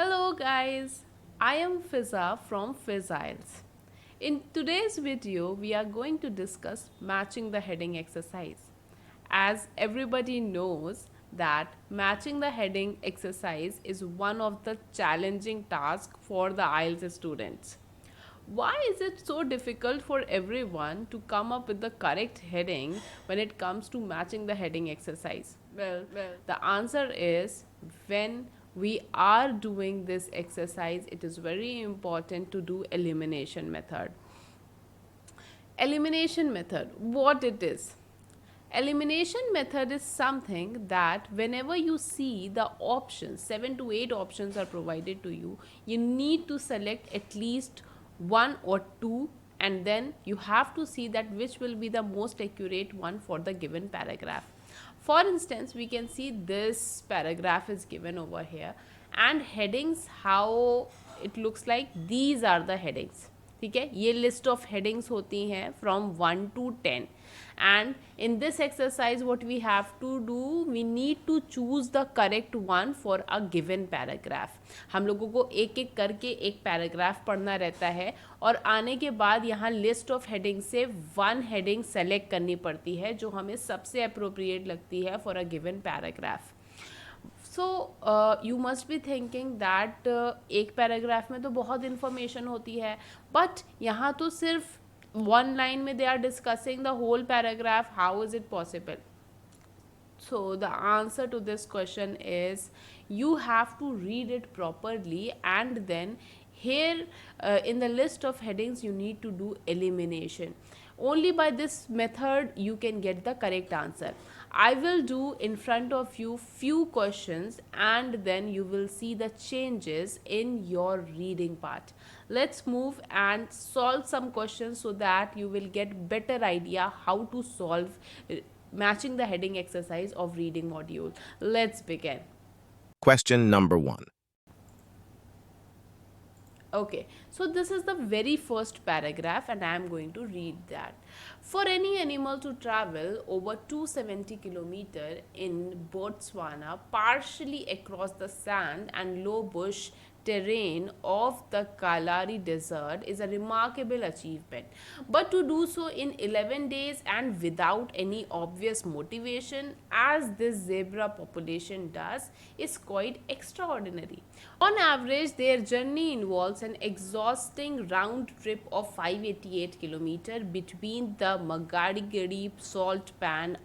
Hello guys, I am Fiza from IELTS. In today's video, we are going to discuss matching the heading exercise. As everybody knows that matching the heading exercise is one of the challenging tasks for the IELTS students. Why is it so difficult for everyone to come up with the correct heading when it comes to matching the heading exercise? Well, the answer is when we are doing this exercise, it is very important to do elimination method. Elimination method, what it is? Elimination method is something that whenever you see the options, 7 to 8 options are provided to you, you need to select at least one or two, and then you have to see that which will be the most accurate one for the given paragraph. For instance, we can see this paragraph is given over here, and headings, how it looks like, these are the headings. ठीक है, ये list of headings होती हैं from 1 to 10, and in this exercise what we have to do, we need to choose the correct one for a given paragraph. हम लोगों को एक एक करके एक पैराग्राफ पढ़ना रहता है, और आने के बाद यहाँ लिस्ट ऑफ हेडिंग से वन हेडिंग सेलेक्ट करनी पड़ती है जो हमें सबसे अप्रोप्रिएट लगती है for a given paragraph. So you must be thinking that एक पैराग्राफ में तो बहुत इन्फॉर्मेशन होती है, बट यहाँ तो सिर्फ वन लाइन में they are discussing the whole paragraph. How is it possible? So the answer to this question is you have to read it properly, and then here in the list of headings you need to do elimination. Only by this method you can get the correct answer. I will do in front of you few questions, and then you will see the changes in your reading part. Let's move and solve some questions so that you will get better idea how to solve matching the heading exercise of reading module. Let's begin. Question number 1. Okay, so this is the very first paragraph, and I am going to read that. For any animal to travel over 270 kilometers in Botswana, partially across the sand and low bush terrain of the Kalahari Desert, is a remarkable achievement. But to do so in 11 days and without any obvious motivation, as this zebra population does, is quite extraordinary. On average, their journey involves an exhausting round trip of 588 kilometers between the Magadi salt pan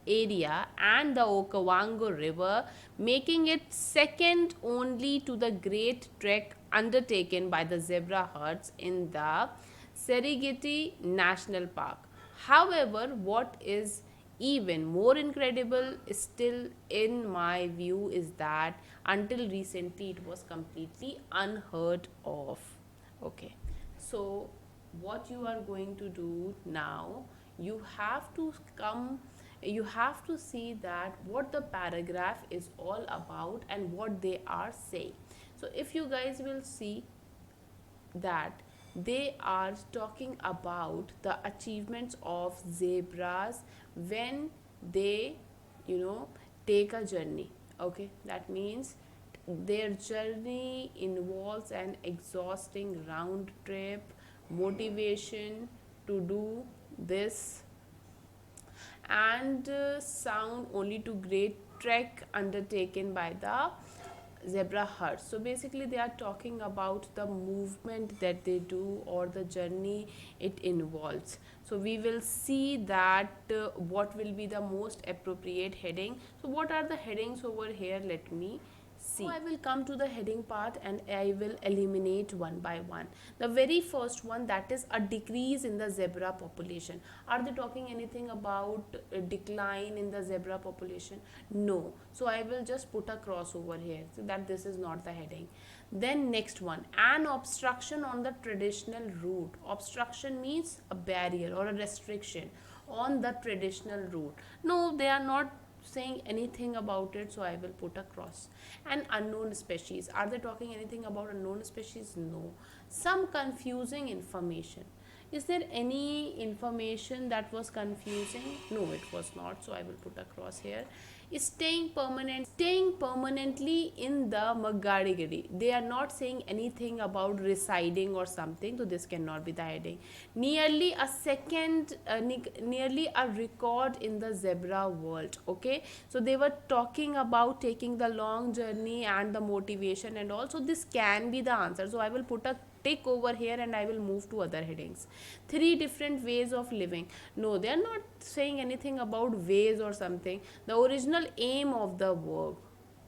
area and the Okavango River, making it second only to the great trek undertaken by the zebra herds in the Serengeti National Park. However, what is even more incredible still in my view is that until recently it was completely unheard of. Okay, so what you are going to do now, you have to see that what the paragraph is all about and what they are saying. So if you guys will see that they are talking about the achievements of zebras when they take a journey. Okay, that means their journey involves an exhausting round trip, motivation to do this, and sound only to great trek undertaken by the zebra herds. So basically they are talking about the movement that they do or the journey it involves. So we will see that what will be the most appropriate heading. So what are the headings over here? Let me see. I will come to the heading part and I will eliminate one by one. The very first one, that is a decrease in the zebra population. Are they talking anything about a decline in the zebra population? No. So I will just put a cross over here so that this is not the heading. Then next one, an obstruction on the traditional route. Obstruction means a barrier or a restriction on the traditional route. No, they are not saying anything about it, so I will put a cross. An unknown species. Are they talking anything about unknown species? No. Some confusing information. Is there any information that was confusing? No, it was not, so I will put a cross here. staying permanently in the Magadigiri. They are not saying anything about residing or something, so this cannot be the heading. Nearly a record in the zebra world. Okay, so they were talking about taking the long journey and the motivation and all, so this can be the answer. So I will put a tick over here and I will move to other headings. Three different ways of living. No, they are not saying anything about ways or something. The original aim of the work.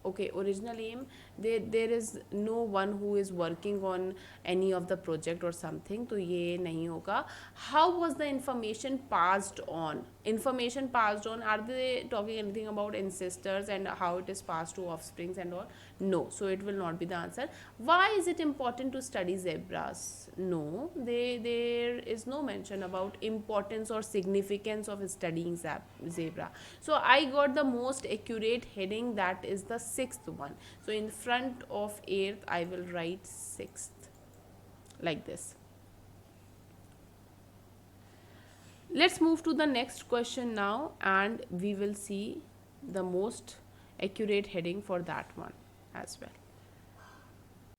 Okay, original aim, there is no one who is working on any of the project or something, तो ये नहीं होगा. How was the information passed on? Information passed on, are they talking anything about ancestors and how it is passed to offsprings and all? No, so it will not be the answer. Why is it important to study zebras? No, there is no mention about importance or significance of studying zebra. So I got the most accurate heading, that is the sixth one. So in front of eighth I will write sixth like this. Let's move to the next question now and we will see the most accurate heading for that one as well.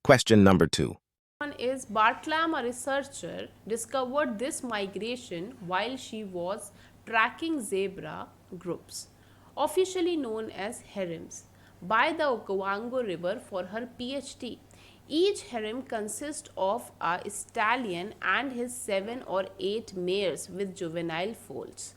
Question number 2. One is Bartlam, a researcher, discovered this migration while she was tracking zebra groups, officially known as harems, by the Okavango River for her PhD. Each harem consists of a stallion and his 7 or 8 mares with juvenile foals.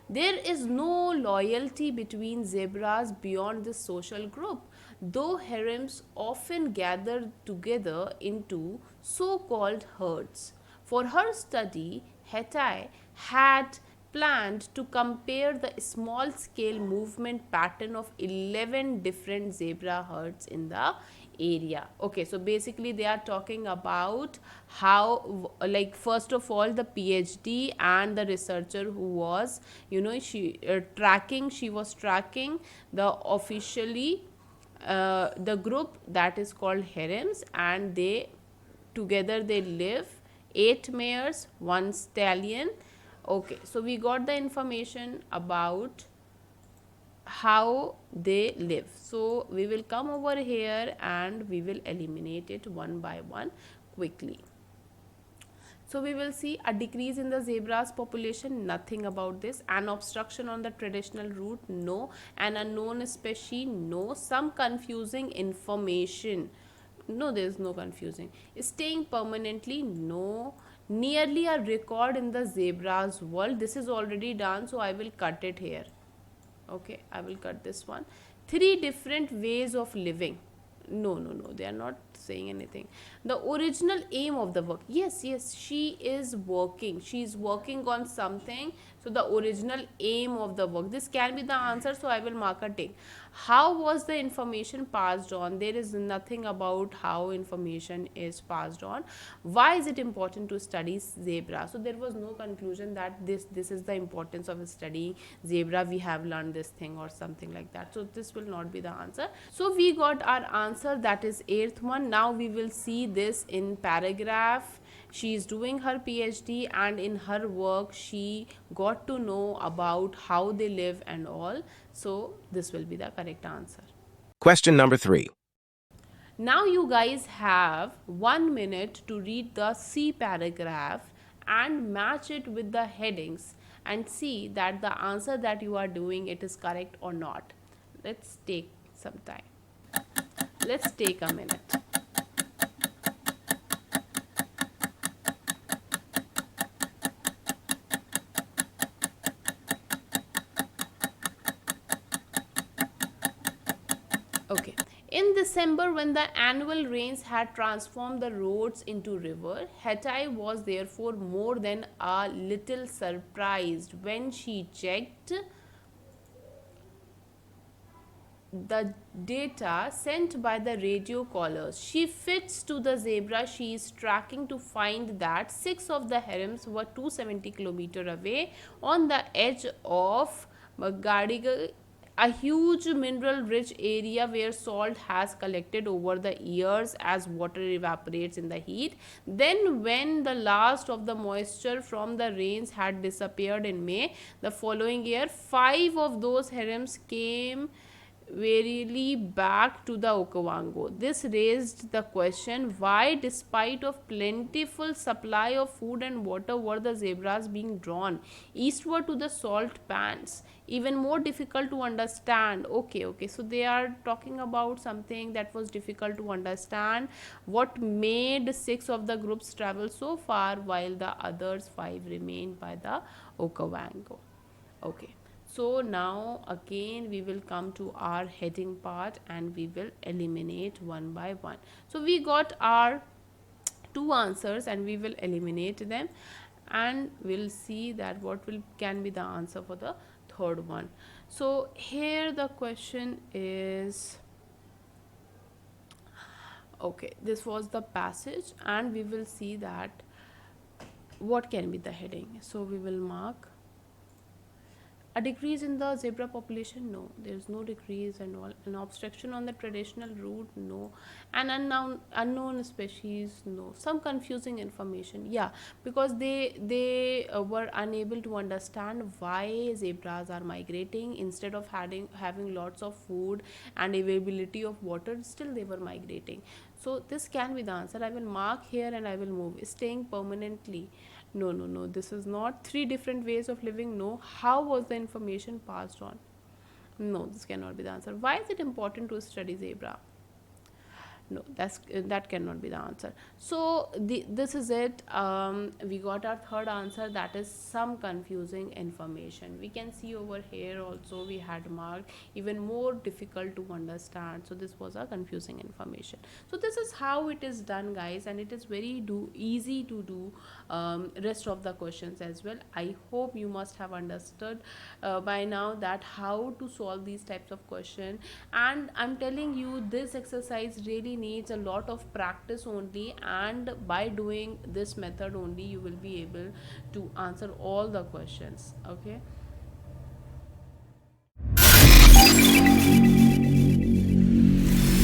There is no loyalty between zebras beyond this social group, though harems often gather together into so-called herds. For her study, Hetty had planned to compare the small-scale movement pattern of 11 different zebra herds in the area. Okay, so basically they are talking about how, like, first of all the PhD and the researcher who was, she was tracking the officially the group that is called harems, and they together they live 8 mares, 1 stallion. Okay, so we got the information about how they live. So we will come over here and we will eliminate it one by one quickly. So we will see a decrease in the zebra's population, nothing about this. An obstruction on the traditional route, no. An unknown species, no. Some confusing information, no, there is no confusing. Staying permanently, no. Nearly a record in the zebra's world, this is already done, so I will cut it here. Okay, I will cut this one. Three different ways of living, no, they are not saying anything. The original aim of the work, yes, she is working on something, so the original aim of the work, this can be the answer, so I will mark a tick. How was the information passed on? There is nothing about how information is passed on. Why is it important to study zebra? So there was no conclusion that this is the importance of studying zebra, we have learned this thing or something like that, so this will not be the answer. So we got our answer, that is eighth one. Now we will see this in paragraph. She is doing her PhD and in her work she got to know about how they live and all, so this will be the correct answer. Question number 3. Now you guys have 1 minute to read the C paragraph and match it with the headings and see that the answer that you are doing it is correct or not. Let's take some time. Let's take a minute. Okay. In December, when the annual rains had transformed the roads into river, Hetty was therefore more than a little surprised when she checked the data sent by the radio callers. She fits to the zebra she is tracking to find that 6 of the harems were 270 km away on the edge of Magadiga a huge mineral rich area where salt has collected over the years as water evaporates in the heat. Then when the last of the moisture from the rains had disappeared in May the following year, 5 of those harems came wearily back to the Okavango. This raised the question why, despite of plentiful supply of food and water, were the zebras being drawn eastward to the salt pans? Even more difficult to understand. Okay, so they are talking about something that was difficult to understand. What made 6 of the groups travel so far while the others 5 remained by the Okavango? Okay, so now again we will come to our heading part and we will eliminate one by one. So we got our 2 answers and we will eliminate them, and we'll see that what will can be the answer for the third one. So here the question is, okay, this was the passage and we will see that what can be the heading. So we will mark a decrease in the zebra population, no, there's no decrease. And all, an obstruction on the traditional route, no. An unknown species, no. Some confusing information, yeah, because they were unable to understand why zebras are migrating. Instead of having lots of food and availability of water, still they were migrating. So this can be the answer. I will mark here and I will move. Staying permanently, no, this is not. 3 different ways of living, no. How was the information passed on? No, this cannot be the answer. Why is it important to study zebra? No, that cannot be the answer. So this is it. We got our third answer, that is some confusing information. We can see over here also we had marked even more difficult to understand. So this was a confusing information. So this is how it is done, guys, and it is very easy to do rest of the questions as well. I hope you must have understood by now that how to solve these types of question. And I'm telling you, this exercise really needs a lot of practice only, and by doing this method only you will be able to answer all the questions. Okay,